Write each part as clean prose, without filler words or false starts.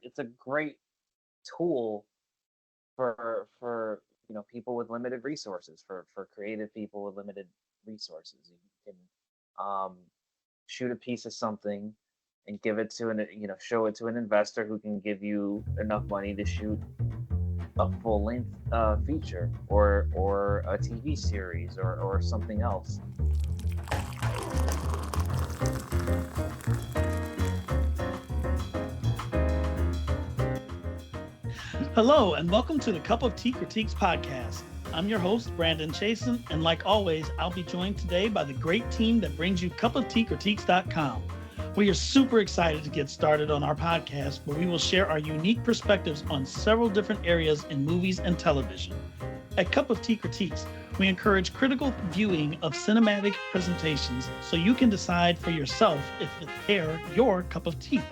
it's a great tool for people with limited resources, for creative people with limited resources. You can um, shoot a piece of something and give it to show it to an investor who can give you enough money to shoot a full length feature or a TV series or something else. Hello, and welcome to the Cup of Tea Critiques podcast. I'm your host, Brandon Chasen, and like always, I'll be joined today by the great team that brings you cupofteacritiques.com. We are super excited to get started on our podcast where we will share our unique perspectives on several different areas in movies and television. At Cup of Tea Critiques, we encourage critical viewing of cinematic presentations so you can decide for yourself if they're your cup of tea.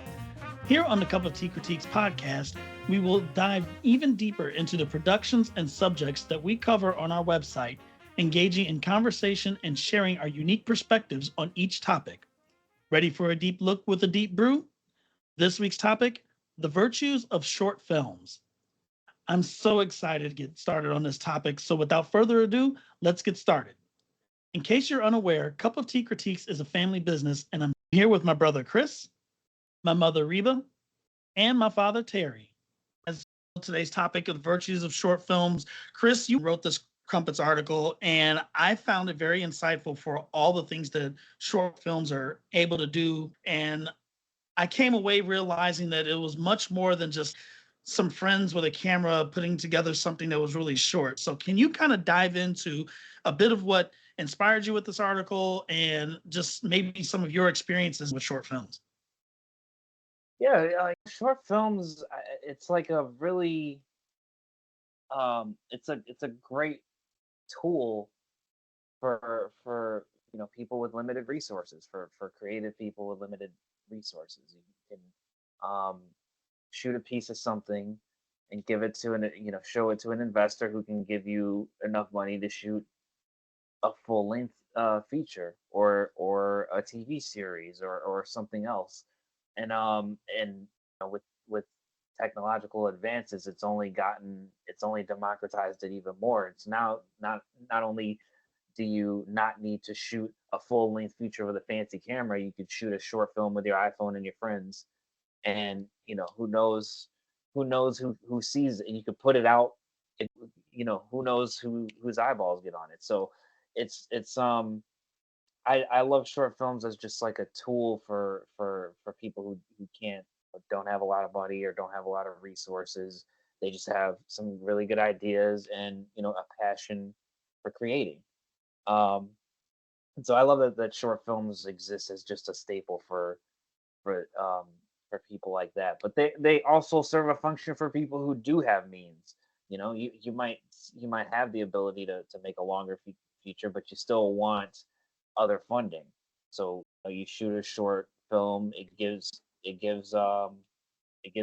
Here on the Cup of Tea Critiques podcast, we will dive even deeper into the productions and subjects that we cover on our website, engaging in conversation and sharing our unique perspectives on each topic. Ready for a deep look with a deep brew? This week's topic, the virtues of short films. I'm so excited to get started on this topic, so without further ado, let's get started. In case you're unaware, Cup of Tea Critiques is a family business, and I'm here with my brother Chris, my mother Reba, and my father Terry. As today's topic of the virtues of short films, Chris, you wrote this Crumpets article, and I found it very insightful for all the things that short films are able to do. And I came away realizing that it was much more than just some friends with a camera putting together something that was really short. So can you kind of dive into a bit of what inspired you with this article and just maybe some of your experiences with short films? Yeah, like short films, it's like a really it's a great tool for people with limited resources, for creative people with limited resources. You can shoot a piece of something and give it to show it to an investor who can give you enough money to shoot a full length feature or a TV series or something else. And with technological advances, it's only democratized it even more. It's now not only do you not need to shoot a full length feature with a fancy camera, you could shoot a short film with your iPhone and your friends, and who knows who sees it, and you could put it out. It, who knows whose eyeballs get on it. So it's I love short films as just like a tool for people who can't don't have a lot of money or don't have a lot of resources. They just have some really good ideas and a passion for creating. Um, and so I love that short films exist as just a staple for um, for people like that. But they also serve a function for people who do have means. You might have the ability to make a longer feature, but you still want other funding. So you shoot a short film. It gives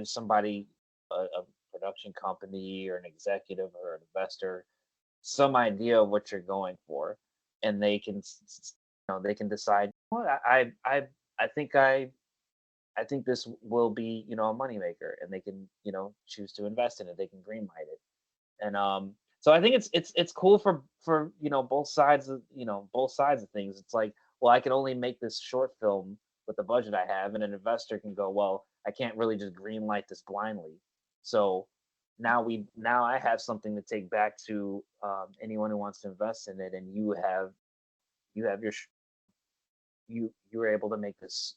somebody, a production company or an executive or an investor, some idea of what you're going for, and they can decide, what I think this will be a moneymaker, and they can choose to invest in it. They can greenlight it. And so I think it's cool for both sides of things. It's like, well, I can only make this short film with the budget I have, and an investor can go, well, I can't really just green light this blindly. So now I have something to take back to anyone who wants to invest in it, and you have you were able to make this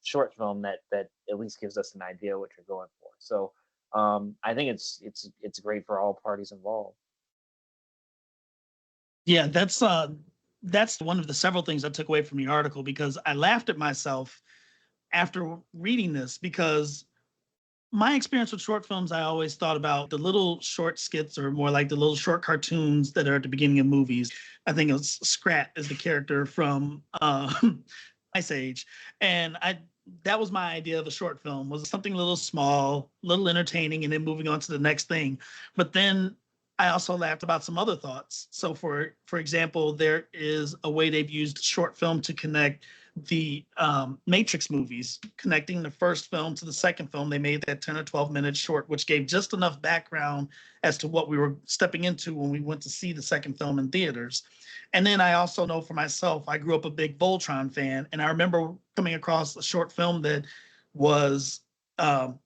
short film that at least gives us an idea what you're going for. So I think it's great for all parties involved. Yeah, that's one of the several things I took away from the article because I laughed at myself after reading this because my experience with short films, I always thought about the little short skits or more like the little short cartoons that are at the beginning of movies. I think it was Scrat is the character from Ice Age. And that was my idea of a short film, was something a little small, a little entertaining, and then moving on to the next thing. But then I also laughed about some other thoughts. So for example, there is a way they've used short film to connect the Matrix movies, connecting the first film to the second film. They made that 10 or 12-minute short, which gave just enough background as to what we were stepping into when we went to see the second film in theaters. And then I also know for myself, I grew up a big Voltron fan, and I remember coming across a short film that was um,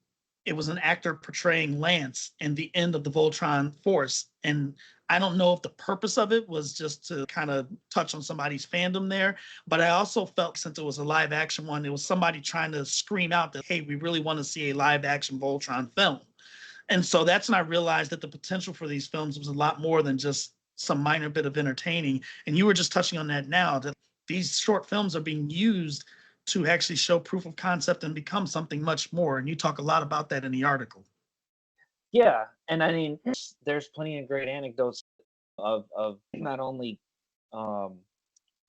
it was an actor portraying Lance in the end of the Voltron Force. And I don't know if the purpose of it was just to kind of touch on somebody's fandom there, but I also felt since it was a live action one, it was somebody trying to scream out that, hey, we really want to see a live action Voltron film. And so that's when I realized that the potential for these films was a lot more than just some minor bit of entertaining. And you were just touching on that now, that these short films are being used to actually show proof of concept and become something much more. And you talk a lot about that in the article. Yeah, and I mean, there's plenty of great anecdotes of not only um,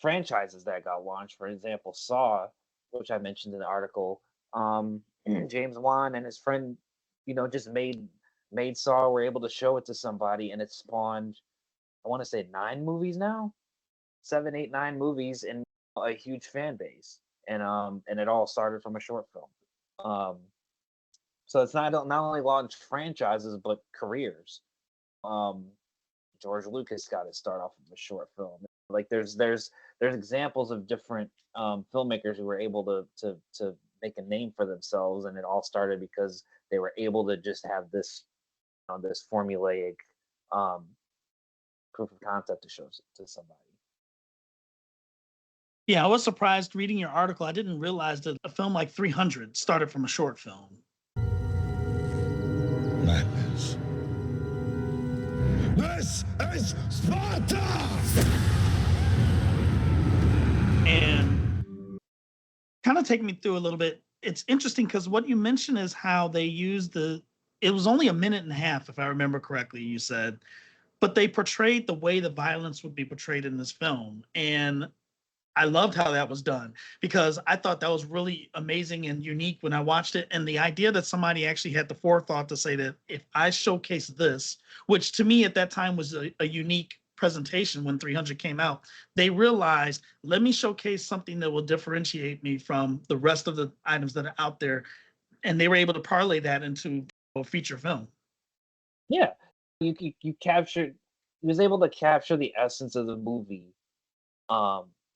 franchises that got launched. For example, Saw, which I mentioned in the article. James Wan and his friend, just made Saw. Were able to show it to somebody, and it spawned, I want to say 9 movies now, 7, 8, 9 movies, and a huge fan base. And it all started from a short film. Um, so it's not only launched franchises but careers. Um, George Lucas got his start off of a short film. Like there's examples of different filmmakers who were able to make a name for themselves, and it all started because they were able to just have this formulaic um, proof of concept to show to somebody. Yeah, I was surprised reading your article. I didn't realize that a film like 300 started from a short film. Madness. This is Sparta! And kind of take me through a little bit. It's interesting because what you mentioned is how they used it was only a minute and a half, if I remember correctly, you said, but they portrayed the way the violence would be portrayed in this film. And I loved how that was done because I thought that was really amazing and unique when I watched it. And the idea that somebody actually had the forethought to say that if I showcase this, which to me at that time was a unique presentation when 300 came out, they realized, let me showcase something that will differentiate me from the rest of the items that are out there. And they were able to parlay that into a feature film. Yeah, you captured. He was able to capture the essence of the movie.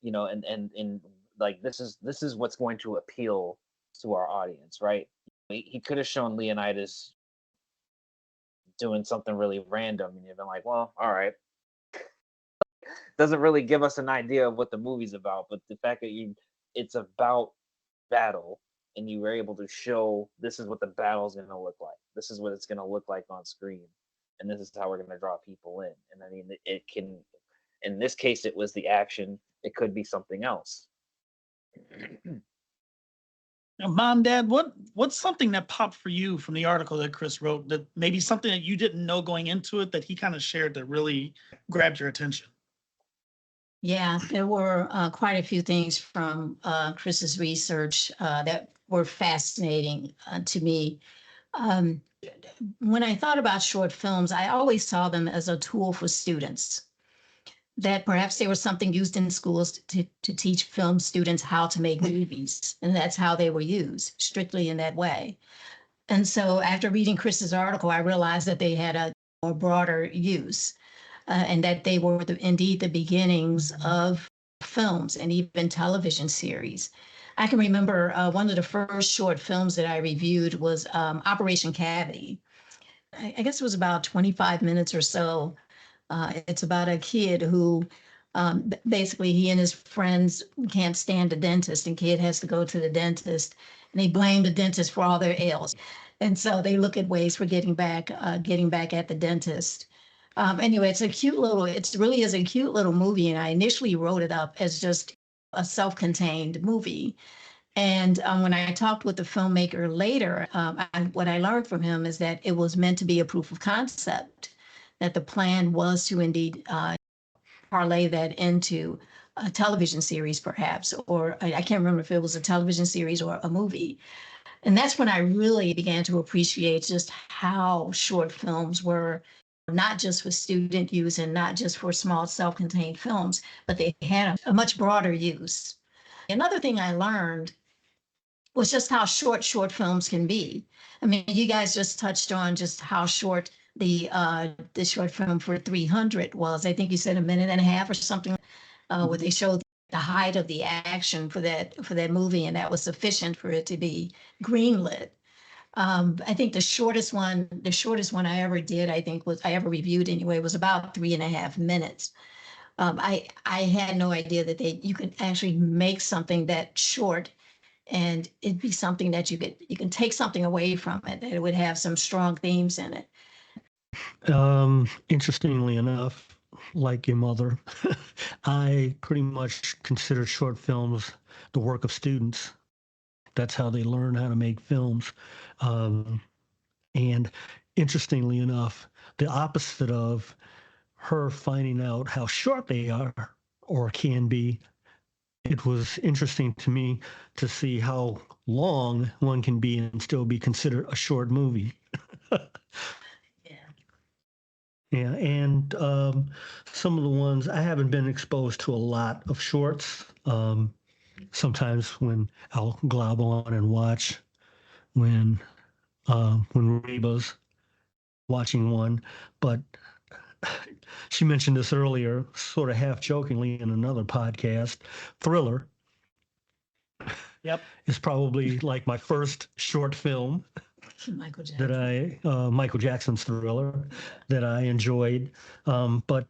And like this is what's going to appeal to our audience, right? He could have shown Leonidas doing something really random, and you've been like, well, all right, doesn't really give us an idea of what the movie's about. But the fact that it's about battle, and you were able to show this is what the battle's going to look like. This is what it's going to look like on screen, and this is how we're going to draw people in. And I mean, it can. In this case, it was the action. It could be something else. Mom, Dad, what's something that popped for you from the article that Chris wrote, that maybe something that you didn't know going into it that he kind of shared that really grabbed your attention? Yeah, there were quite a few things from Chris's research that were fascinating to me. When I thought about short films, I always saw them as a tool for students, that perhaps they were something used in schools to teach film students how to make movies. And that's how they were used, strictly in that way. And so after reading Chris's article, I realized that they had a more broader use. And that they were indeed the beginnings of films and even television series. I can remember one of the first short films that I reviewed was Operation Cavity. I guess it was about 25 minutes or so. It's about a kid who basically he and his friends can't stand a dentist, and kid has to go to the dentist, and they blame the dentist for all their ails. And so they look at ways for getting back at the dentist. Anyway, it really is a cute little movie. And I initially wrote it up as just a self-contained movie. And when I talked with the filmmaker later, what I learned from him is that it was meant to be a proof of concept, that the plan was to indeed parlay that into a television series, perhaps, or I can't remember if it was a television series or a movie. And that's when I really began to appreciate just how short films were, not just for student use and not just for small self-contained films, but they had a much broader use. Another thing I learned was just how short films can be. I mean, you guys just touched on just how short the short film for 300 was. I think you said a minute and a half or something, where they showed the height of the action for that movie, and that was sufficient for it to be greenlit. I think the shortest one I ever did, I ever reviewed anyway, was about 3.5 minutes. I had no idea that you could actually make something that short and it'd be something that you can take something away from it, that it would have some strong themes in it. Interestingly enough, like your mother, I pretty much consider short films the work of students. That's how they learn how to make films. And interestingly enough, the opposite of her finding out how short they are or can be, it was interesting to me to see how long one can be and still be considered a short movie. Yeah. Yeah, and some of the ones I haven't been exposed to a lot of shorts. Sometimes when I'll glob on and watch when Reba's watching one, but she mentioned this earlier, sort of half jokingly in another podcast. Thriller. Yep. Is probably like my first short film Michael Jackson. Michael Jackson's Thriller that I enjoyed. But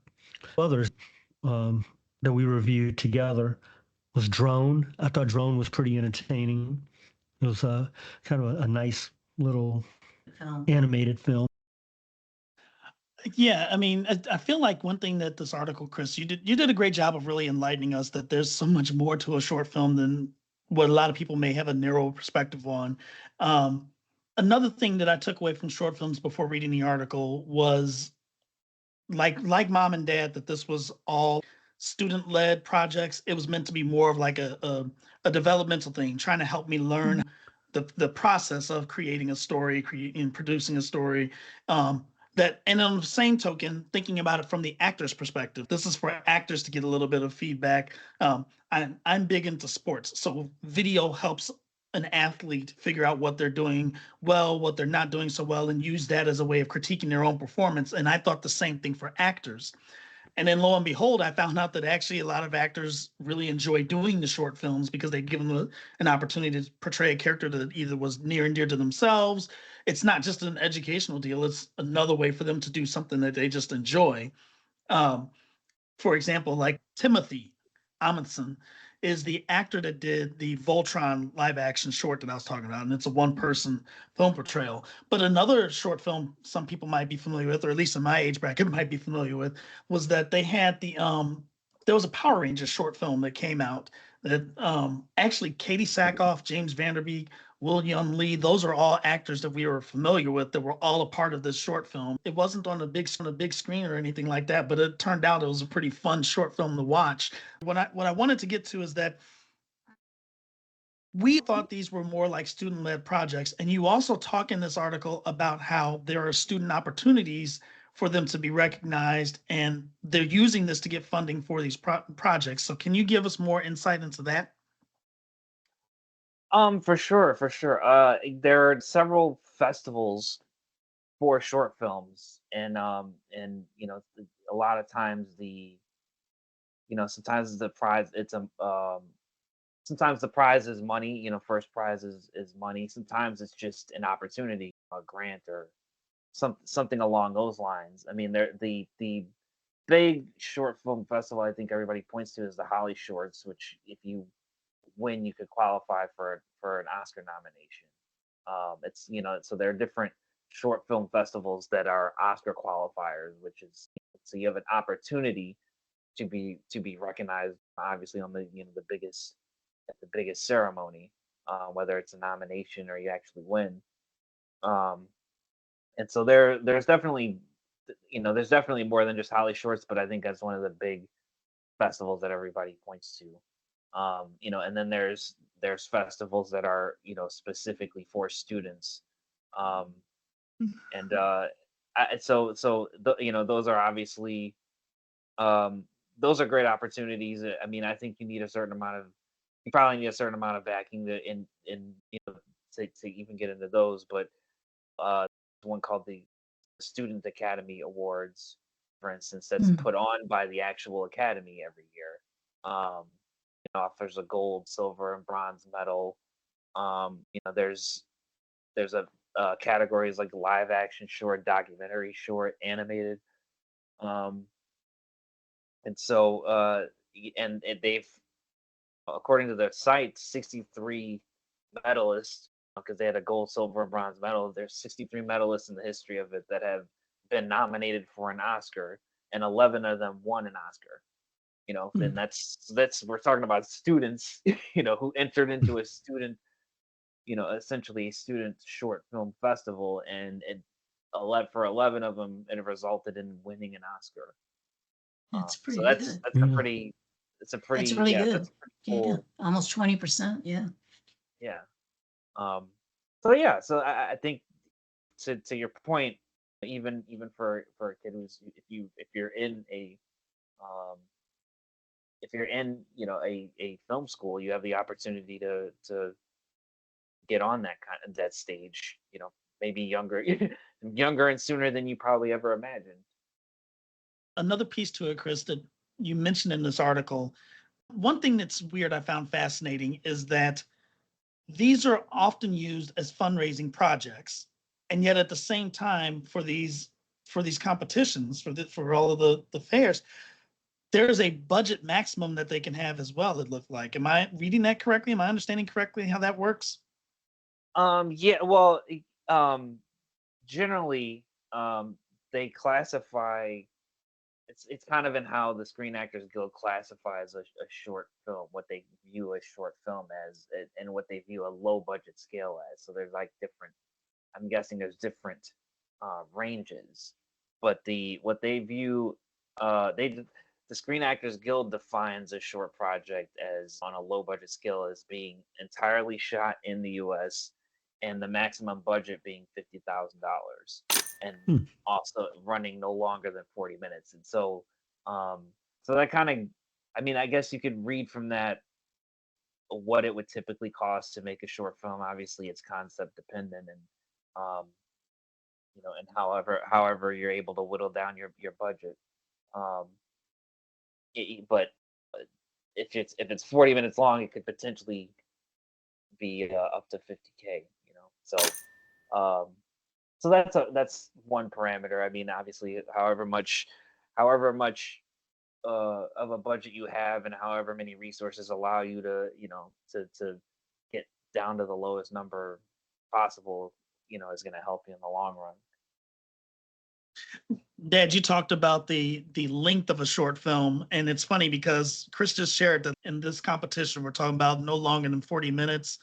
others that we reviewed together was Drone. I thought Drone was pretty entertaining. It was kind of a nice little animated film. Yeah, I mean, I feel like one thing that this article, Chris, you did a great job of really enlightening us that there's so much more to a short film than what a lot of people may have a narrow perspective on. Another thing that I took away from short films before reading the article was like Mom and Dad, that this was all student-led projects. It was meant to be more of like a developmental thing, trying to help me learn the process of creating a story, and producing a story. And on the same token, thinking about it from the actor's perspective, this is for actors to get a little bit of feedback. I'm big into sports, so video helps an athlete figure out what they're doing well, what they're not doing so well, and use that as a way of critiquing their own performance. And I thought the same thing for actors. And then lo and behold, I found out that actually a lot of actors really enjoy doing the short films because they give them an opportunity to portray a character that either was near and dear to themselves. It's not just an educational deal. It's another way for them to do something that they just enjoy. For example, like Timothy Amundsen is the actor that did the Voltron live action short that I was talking about, and it's a one-person film portrayal. But another short film some people might be familiar with, or at least in my age bracket might be familiar with, was that they had there was a Power Rangers short film that came out that actually Katie Sackhoff, James Vanderbeek, William Lee, those are all actors that we were familiar with that were all a part of this short film. It wasn't on a big screen or anything like that, but it turned out it was a pretty fun short film to watch. What I wanted to get to is that we thought these were more like student-led projects, and you also talk in this article about how there are student opportunities for them to be recognized, and they're using this to get funding for these projects. So can you give us more insight into that? For sure, for sure. There are several festivals for short films, and a lot of times sometimes the prize sometimes the prize is money. First prize is money. Sometimes it's just an opportunity, a grant or something along those lines. I mean, the big short film festival I think everybody points to is the Holly Shorts, which if you win, you could qualify for an Oscar nomination. So there are different short film festivals that are Oscar qualifiers, which is so you have an opportunity to be recognized, obviously on the biggest ceremony, whether it's a nomination or you actually win. Um, and so there's definitely more than just Holly Shorts, but I think that's one of the big festivals that everybody points to. And then there's festivals that are specifically for students, um, and those are obviously those are great opportunities. I mean, I think you need a certain amount of you probably need a certain amount of backing in to even get into those. But one called the Student Academy Awards, for instance, that's Mm. put on by the actual academy every year. Offers a gold, silver, and bronze medal. There's a categories like live action short, documentary short, animated. Um, and so they've, according to their site, 63 medalists, because they had a gold, silver, and bronze medal. There's 63 medalists in the history of it that have been nominated for an Oscar, and 11 of them won an Oscar. Hmm. And that's we're talking about students, who entered into a student, essentially a student short film festival, and for 11 of them, it resulted in winning an Oscar. That's So pretty good. that's a Yeah. pretty, That's really yeah, good. that's a pretty Yeah, cool, almost 20%. Yeah. yeah. Um, so yeah, so I think, to your point, even for a kid who's, if you're in a um, if you're in a film school, you have the opportunity to get on that stage, maybe younger, younger and sooner than you probably ever imagined. Another piece to it, Chris, that you mentioned in this article, one thing that's weird I found fascinating is that these are often used as fundraising projects, and yet at the same time for these competitions for all of the fairs, there is a budget maximum that they can have as well. It looked like. Am I reading that correctly? Am I understanding correctly how that works? Yeah, well, um, generally, they classify. It's kind of in how the Screen Actors Guild classifies a short film, what they view a short film as, and what they view a low budget scale as. So there's like different. I'm guessing there's different ranges, but what they view, the Screen Actors Guild defines a short project as, on a low budget scale, as being entirely shot in the U.S. and the maximum budget being $50,000, and Hmm. also running no longer than 40 minutes. And um, so that kind of, I mean, I guess you could read from that what it would typically cost to make a short film. Obviously, it's concept dependent, and um, and however you're able to whittle down your budget. Um, but if it's 40 minutes long, it could potentially be up to 50K. So that's one parameter. I mean, obviously, however much of a budget you have, and however many resources allow you to get down to the lowest number possible, is going to help you in the long run. Dad, you talked about the length of a short film, and it's funny because Chris just shared that in this competition we're talking about no longer than 40 minutes.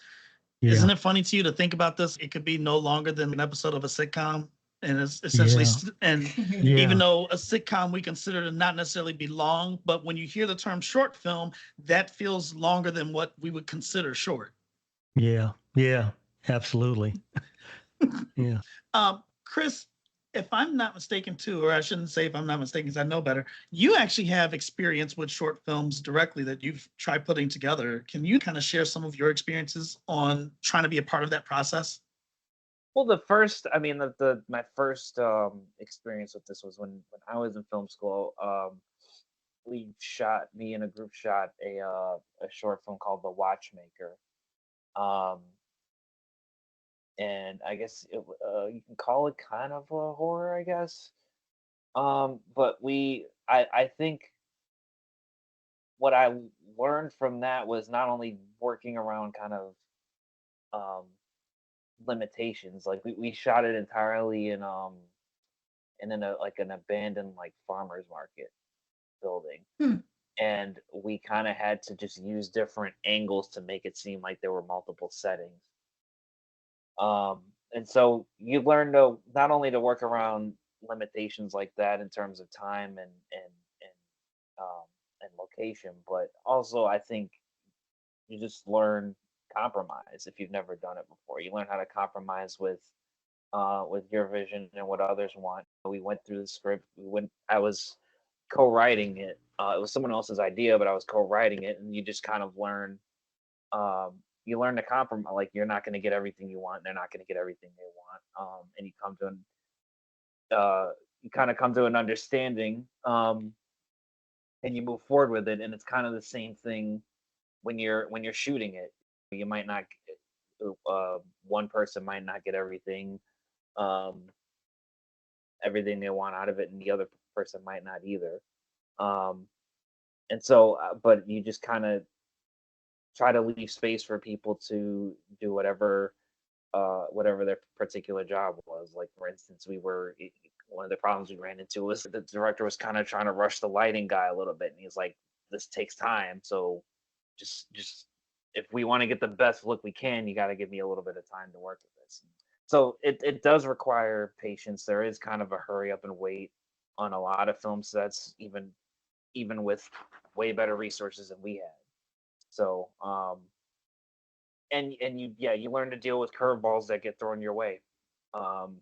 Isn't Yeah. it funny to you to think about this? It could be no longer than an episode of a sitcom, and it's essentially, Yeah. and even Yeah. though a sitcom we consider to not necessarily be long, but when you hear the term short film, that feels longer than what we would consider short. Yeah. Yeah. Absolutely. Yeah. Chris, if I'm not mistaken, too, or I shouldn't say if I'm not mistaken, because I know better, you actually have experience with short films directly that you've tried putting together. Can you kind of share some of your experiences on trying to be a part of that process? Well, I mean, my first experience with this was when I was in film school. Me and a group shot a short film called The Watchmaker. Um, and I guess you can call it kind of a horror, I guess. But I think what I learned from that was not only working around kind of um, limitations. Like we shot it entirely in an abandoned like farmers market building, Hmm. and we kind of had to just use different angles to make it seem like there were multiple settings. And so you learn to not only to work around limitations like that in terms of time um, and location, but also I think you just learn compromise if you've never done it before. You learn how to compromise with your vision and what others want. We went through the script. I was co-writing it. It was someone else's idea, but I was co-writing it, and you just kind of learn you learn to compromise. Like, you're not going to get everything you want. They're not going to get everything they want. And you kind of come to an understanding, and you move forward with it. And it's kind of the same thing when you're shooting it. You might not. One person might not get um, everything they want out of it, and the other person might not either. Um, and so, but you just kind of try to leave space for people to do whatever their particular job was. Like, for instance, one of the problems we ran into was the director was kind of trying to rush the lighting guy a little bit, and he's like, "This takes time, so just if we want to get the best look we can, you got to give me a little bit of time to work with this." So it does require patience. There is kind of a hurry up and wait on a lot of film sets, even with way better resources than we had. So and you learn to deal with curveballs that get thrown your way. Um,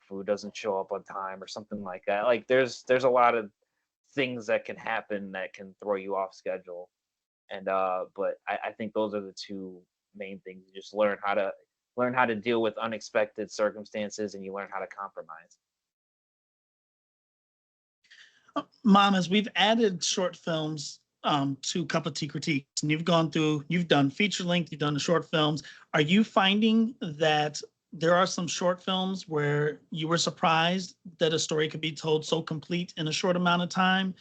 food doesn't show up on time or something like that. Like, there's a lot of things that can happen that can throw you off schedule. And but I think those are the two main things. You just learn how to deal with unexpected circumstances, and you learn how to compromise. Mom, as we've added short films to Cup of Tea Critiques, and you've done feature length, you've done the short films. Are you finding that there are some short films where you were surprised that a story could be told so complete in a short amount of time?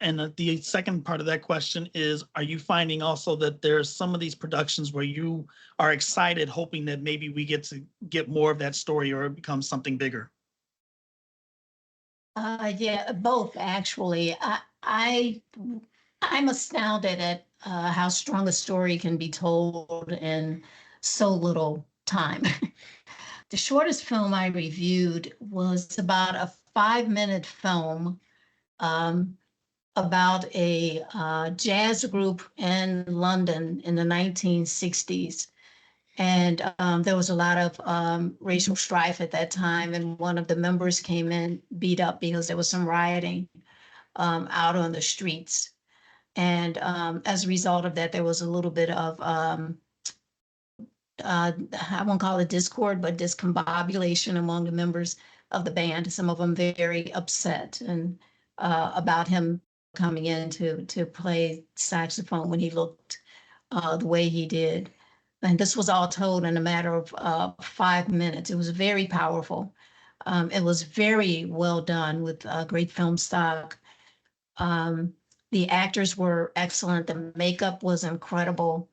And the second part of that question is, are you finding also that there's some of these productions where you are excited, hoping that maybe we get to get more of that story or it becomes something bigger? Yeah, both actually. I'm astounded at how strong a story can be told in so little time. The shortest film I reviewed was about a 5-minute film um, about a jazz group in London in the 1960s. And there was a lot of racial strife at that time. And one of the members came in beat up because there was some rioting out on the streets. And as a result of that, there was a little bit of, I won't call it discord, but discombobulation among the members of the band. Some of them very upset and about him coming in to play saxophone when he looked the way he did. And this was all told in a matter of 5 minutes. It was very powerful. It was very well done with great film stock. Um, the actors were excellent. The makeup was incredible.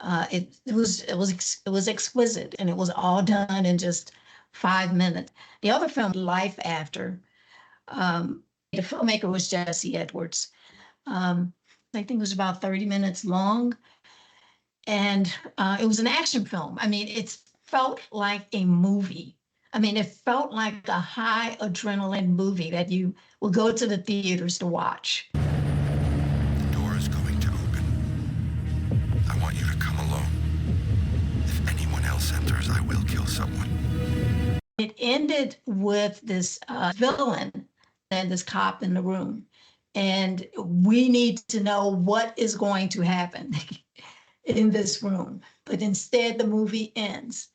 It was exquisite, and it was all done in just 5 minutes. The other film, Life After, the filmmaker was Jesse Edwards. I think it was about 30 minutes long, and it was an action film. I mean, it felt like a movie. I mean, it felt like a high adrenaline movie that you will go to the theaters to watch. The door is going to open. I want you to come alone. If anyone else enters, I will kill someone. It ended with this villain and this cop in the room. And we need to know what is going to happen in this room. But instead, the movie ends.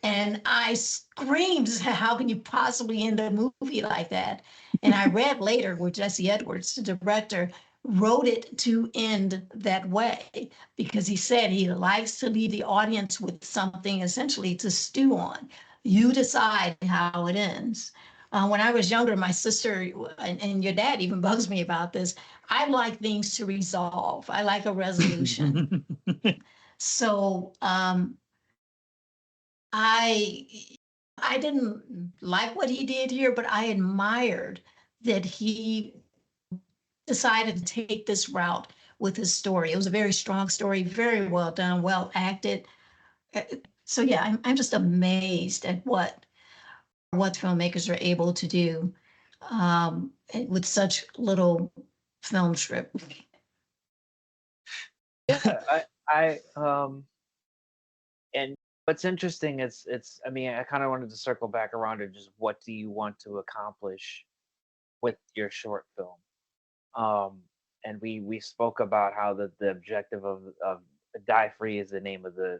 And I screamed, how can you possibly end a movie like that? And I read later where Jesse Edwards, the director, wrote it to end that way because he said he likes to leave the audience with something essentially to stew on. You decide how it ends. When I was younger, my sister and your dad even bugs me about this. I like things to resolve. I like a resolution. So I I didn't like what he did here, but I admired that he decided to take this route with his story. It was a very strong story, very well done, well acted. Uh, So yeah, I'm just amazed at what filmmakers are able to do with such little film strip. Yeah, and what's interesting is I mean, I kind of wanted to circle back around to just what do you want to accomplish with your short film? Um, and we spoke about how the objective of Die Free is the name of the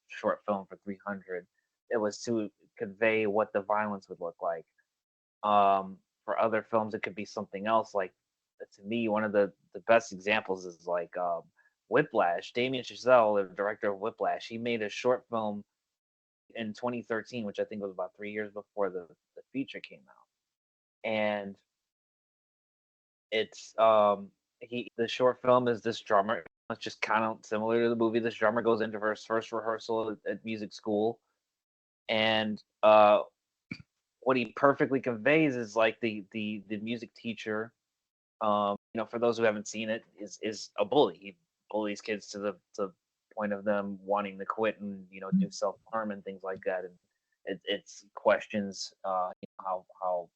short film for 300. It was to convey what the violence would look like. For other films, it could be something else. Like to me, one of the best examples is like Whiplash. Damien Chazelle, the director of Whiplash, he made a short film in 2013, which I think was about 3 years before the feature came out. And it's he the short film is this drummer. It's just kind of similar to the movie. This drummer goes into his first rehearsal at music school, and what he perfectly conveys is like the music teacher. For those who haven't seen it, is a bully. He bullies kids to the point of them wanting to quit and do self harm and things like that. And it's questions how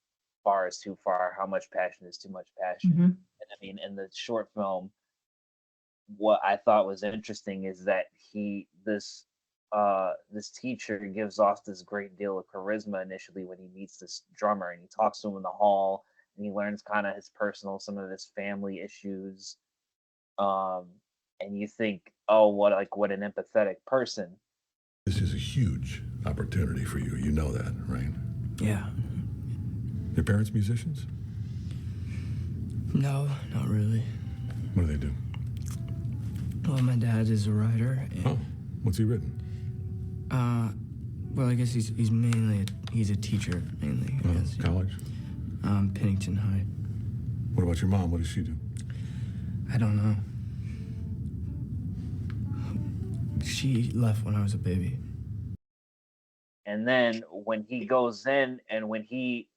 far is too far, how much passion is too much passion. Mhm. And I mean, in the short film, what I thought was interesting is that this teacher gives off this great deal of charisma initially when he meets this drummer, and he talks to him in the hall, and he learns kind of some of his family issues. Um, and you think, oh, what an empathetic person. This is a huge opportunity for you. You know that, right? Yeah. Your parents musicians? No, not really. What do they do? Well, my dad is a writer. Oh, what's he written? Well, I guess he's he's a teacher mainly. I guess. College? Pennington High. What about your mom? What does she do? I don't know. She left when I was a baby. And then when he goes in and when he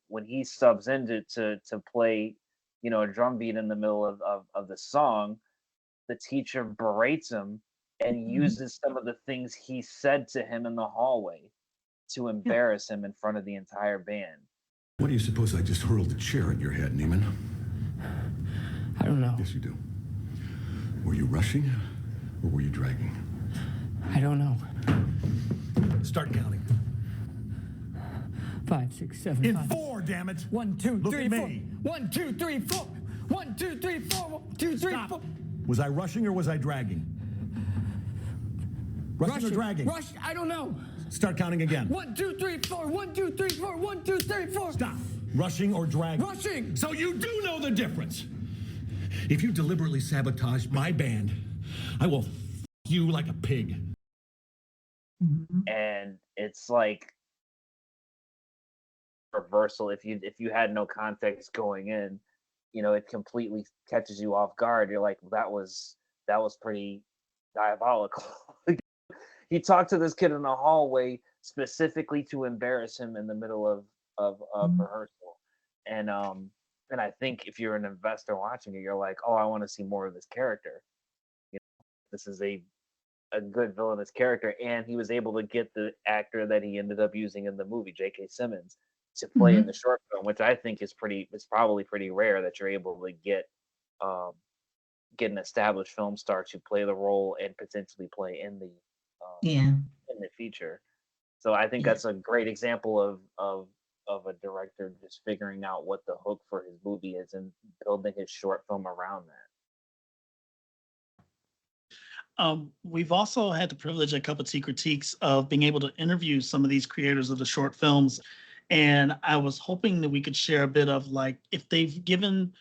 subs in to play, a drum beat in the middle of the song, the teacher berates him and uses some of the things he said to him in the hallway to embarrass him in front of the entire band. What do you suppose I just hurled a chair at your head, Neiman? I don't know. Yes, you do. Were you rushing or were you dragging? I don't know. Start counting. 5, 6, 7, In 5. 4, damn it. 1, 2, Look 3, at 4. me. 1, 2, 3, 4. 1, 2, 3, 4. 1, 2, 3, Stop. 4. Was I rushing or was I dragging? Rushing or dragging? Rush, I don't know. Start counting again. 1, 2, 3, 4. 1, 2, 3, 4. 1, 2, 3, 4. Stop. Rushing or dragging? Rushing. So you do know the difference. If you deliberately sabotage my band, I will you like a pig. And it's like reversal. If you had no context going in, it completely catches you off guard. You're like, that was pretty diabolical. He talked to this kid in the hallway specifically to embarrass him in the middle of rehearsal. And I think if you're an investor watching it, you're like, oh, I want to see more of this character. This is a good villainous character, and he was able to get the actor that he ended up using in the movie, J.K. Simmons, to play in the short film, which I think is probably pretty rare that you're able to get an established film star to play the role and potentially play in the feature. So I think that's a great example of a director just figuring out what the hook for his movie is and building his short film around that. We've also had the privilege at Cup of Tea Critiques of being able to interview some of these creators of the short films. And I was hoping that we could share a bit of like if they've given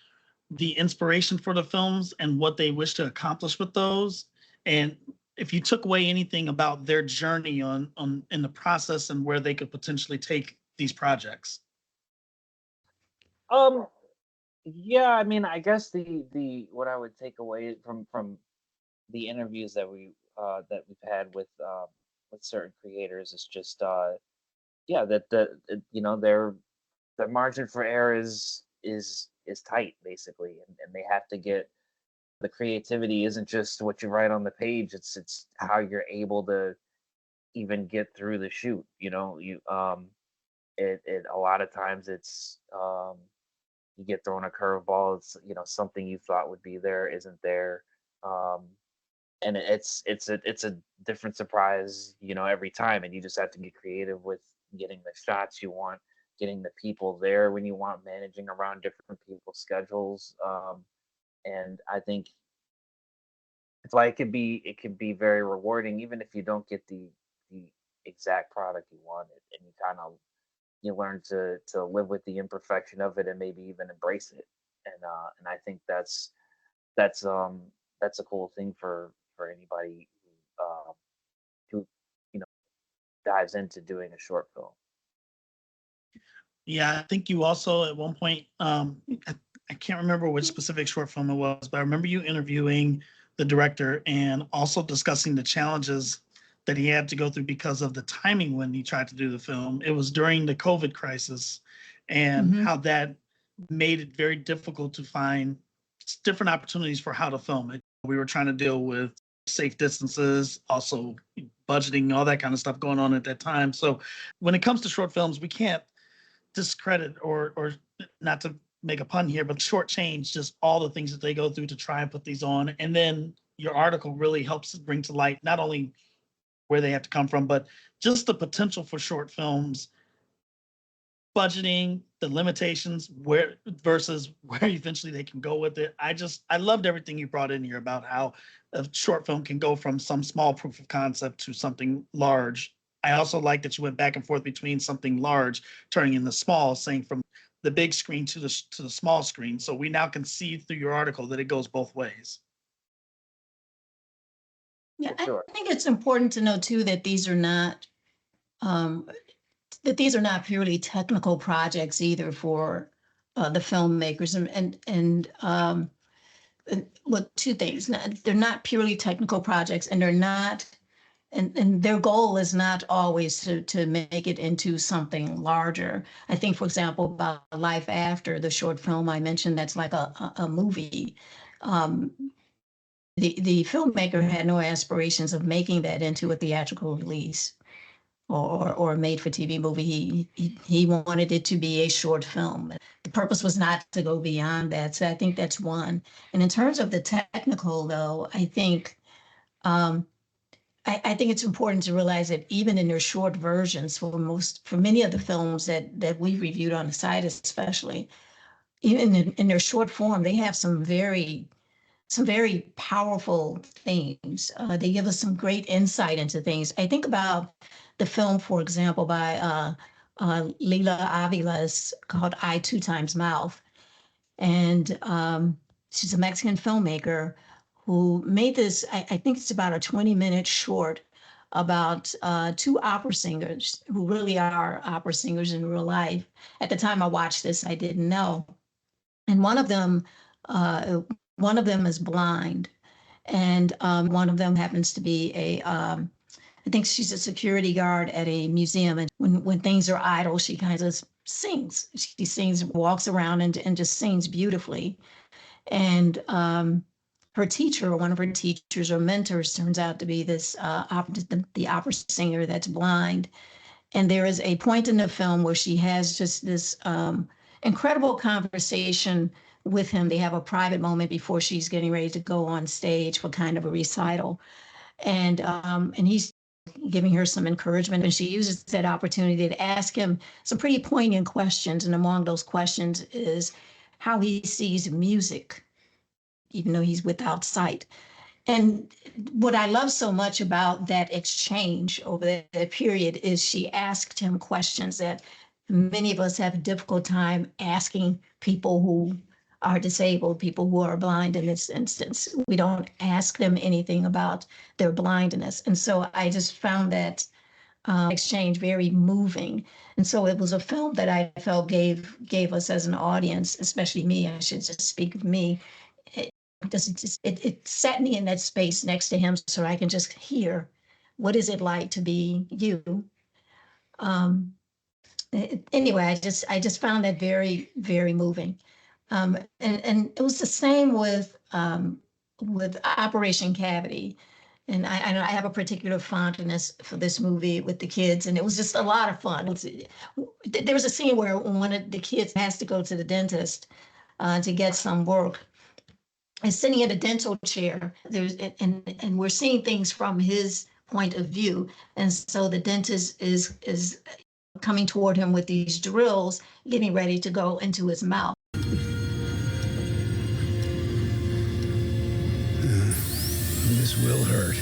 the inspiration for the films and what they wish to accomplish with those. And if you took away anything about their journey on in the process and where they could potentially take these projects. Yeah, I mean, I guess the what I would take away from the interviews that we've had with certain creators is just that their margin for error is tight basically, and they have to get the creativity isn't just what you write on the page, it's how you're able to even get through the shoot. It a lot of times it's you get thrown a curveball. It's something you thought would be there isn't there. And it's a different surprise every time, and you just have to get creative with getting the shots you want, getting the people there when you want, managing around different people's schedules. And I think why it can be very rewarding, even if you don't get the exact product you wanted, and you learn to live with the imperfection of it, and maybe even embrace it. And I think that's um that's a cool thing for anybody who dives into doing a short film. Yeah, I think you also at one point, I can't remember which specific short film it was, but I remember you interviewing the director and also discussing the challenges that he had to go through because of the timing when he tried to do the film. It was during the COVID crisis, and how that made it very difficult to find different opportunities for how to film it. We were trying to deal with safe distances, also budgeting, all that kind of stuff going on at that time. So when it comes to short films, we can't discredit or not to make a pun here, but shortchange just all the things that they go through to try and put these on. And then your article really helps bring to light not only where they have to come from, but just the potential for short films, budgeting, the limitations, where versus where eventually they can go with it. I loved everything you brought in here about how a short film can go from some small proof of concept to something large. I also like that you went back and forth between something large turning into small, saying from the big screen to the small screen. So we now can see through your article that it goes both ways. Yeah, For sure. I think it's important to know too that these are not purely technical projects either for the filmmakers, well, two things. They're not purely technical projects, and they're not, and their goal is not always to make it into something larger. I think, for example, about Life After, the short film I mentioned, that's like a movie. Um, the filmmaker had no aspirations of making that into a theatrical release or a made for TV movie. He wanted it to be a short film. The purpose was not to go beyond that. So I think that's one. And in terms of the technical, though, I think I think it's important to realize that even in their short versions, for many of the films that we reviewed on the site, especially, even in their short form, they have some very powerful themes. They give us some great insight into things. I think about the film, for example, by Leila Aviles called Eye Two Times Mouth. And she's a Mexican filmmaker who made this, I think it's about a 20-minute short about two opera singers who really are opera singers in real life. At the time I watched this, I didn't know. And one of them is blind, and one of them happens to be I think she's a security guard at a museum. And when things are idle, she kind of sings. She sings, walks around and just sings beautifully. And her teacher, one of her teachers or mentors, turns out to be this the opera singer that's blind. And there is a point in the film where she has just this incredible conversation with him. They have a private moment before she's getting ready to go on stage for kind of a recital. And he's giving her some encouragement, and she uses that opportunity to ask him some pretty poignant questions. And among those questions is how he sees music, even though he's without sight. And what I love so much about that exchange over that period is she asked him questions that many of us have a difficult time asking people who are disabled, people who are blind in this instance. We don't ask them anything about their blindness. And so I just found that exchange very moving. And so it was a film that I felt gave us as an audience, especially me, I should just speak of me. It set me in that space next to him so I can just hear, what is it like to be you? Anyway, I just found that very, very moving. And it was the same with Operation Cavity. And I know I have a particular fondness for this movie with the kids, and it was just a lot of fun. There was a scene where one of the kids has to go to the dentist to get some work. And sitting in a dental chair, and we're seeing things from his point of view. And so the dentist is coming toward him with these drills, getting ready to go into his mouth. will hurt.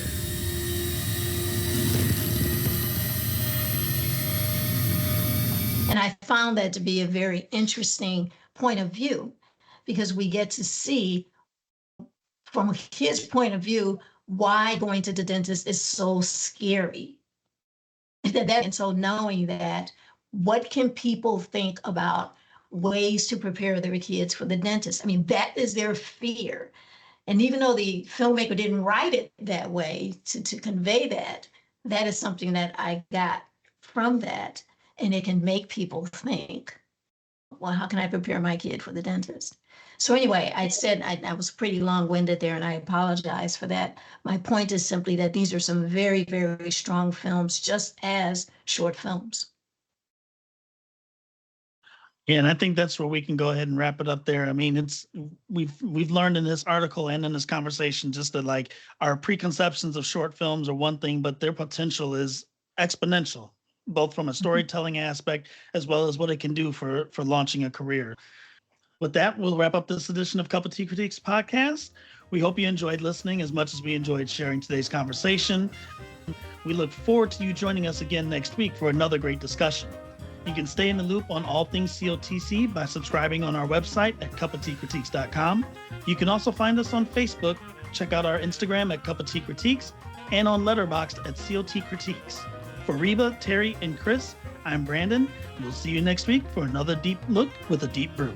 And I found that to be a very interesting point of view because we get to see from his point of view why going to the dentist is so scary. And so knowing that, what can people think about ways to prepare their kids for the dentist? I mean, that is their fear. And even though the filmmaker didn't write it that way to convey that, that is something that I got from that. And it can make people think, well, how can I prepare my kid for the dentist? So anyway, I said I was pretty long-winded there, and I apologize for that. My point is simply that these are some very, very strong films, just as short films. Yeah, and I think that's where we can go ahead and wrap it up there. I mean, we've learned in this article and in this conversation just that like our preconceptions of short films are one thing, but their potential is exponential, both from a storytelling aspect as well as what it can do for launching a career. With that, we'll wrap up this edition of Cup of Tea Critiques podcast. We hope you enjoyed listening as much as we enjoyed sharing today's conversation. We look forward to you joining us again next week for another great discussion. You can stay in the loop on all things COTC by subscribing on our website at cupofteacritiques.com. You can also find us on Facebook. Check out our Instagram at Cup of Tea Critiques and on Letterboxd at COT Critiques. For Reba, Terry, and Chris, I'm Brandon. We'll see you next week for another deep look with a deep brew.